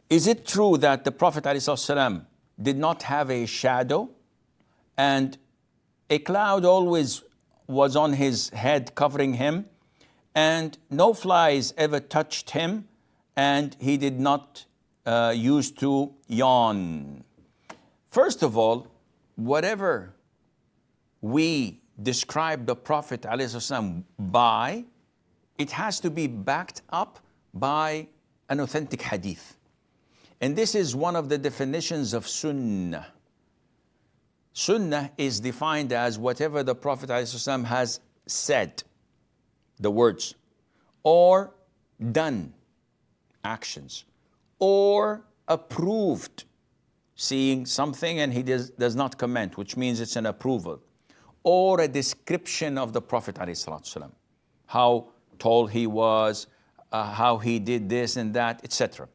Is it true that the Prophet ﷺ did not have a shadow and a cloud always was on his head covering him, and no flies ever touched him, and he did not used to yawn? First of all, whatever we describe the Prophet ﷺ by, it has to be backed up by an authentic hadith. And this is one of the definitions of sunnah. Sunnah is defined as whatever the Prophet ﷺ has said, the words, or done, actions, or approved, seeing something and he does not comment, which means it's an approval, or a description of the Prophet ﷺ, how tall he was, how he did this and that, etc.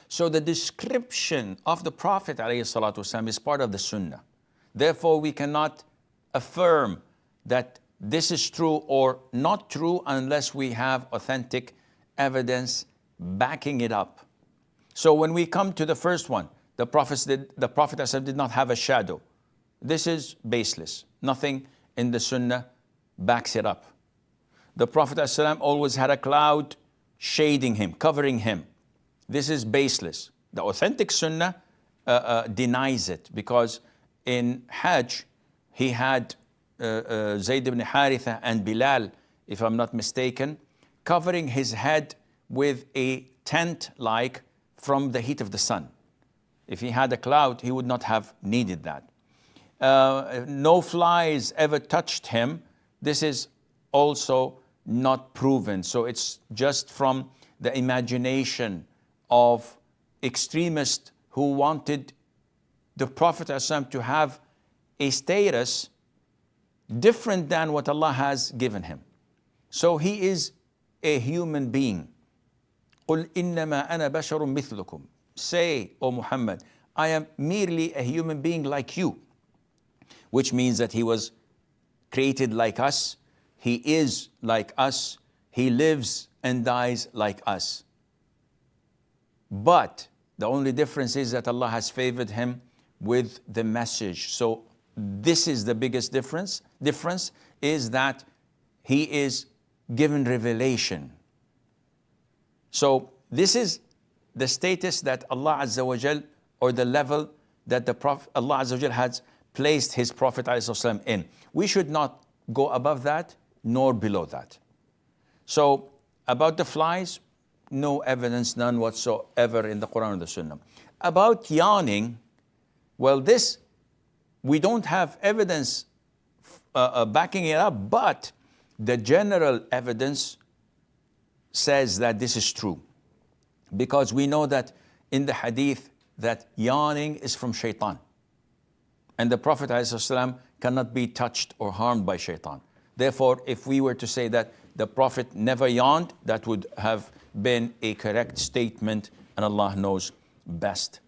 So the description of the Prophet ﷺ is part of the Sunnah. Therefore, we cannot affirm that this is true or not true unless we have authentic evidence backing it up. So when we come to the first one, the Prophet ﷺ did not have a shadow. This is baseless. Nothing in the Sunnah backs it up. The Prophet ﷺ always had a cloud shading him, covering him. This is baseless. The authentic Sunnah denies it, because in Hajj he had Zayd ibn Haritha and Bilal, if I'm not mistaken, covering his head with a tent-like from the heat of the sun. If he had a cloud, he would not have needed that. No flies ever touched him. This is also not proven. So it's just from the imagination of extremists who wanted the Prophet ﷺ to have a status different than what Allah has given him. So he is a human being. قُلْ إِنَّمَا أَنَا بَشَرٌ مِثْلُكُمْ. Say, O Muhammad, I am merely a human being like you. Which means that he was created like us, he is like us, he lives and dies like us. But the only difference is that Allah has favored him with the message. So this is the biggest difference. Difference is that he is given revelation. So this is the status that Allah Azza wa Jal, or the level that the Prophet, Allah Azza wa Jal has placed his Prophet ﷺ in. We should not go above that nor below that. So about the flies, no evidence, none whatsoever in the Quran or the Sunnah. About yawning, well, this, we don't have evidence backing it up, but the general evidence says that this is true. Because we know that in the hadith that yawning is from shaitan. And the Prophet ﷺ cannot be touched or harmed by shaitan. Therefore, if we were to say that the Prophet never yawned, that would have been a correct statement, and Allah knows best.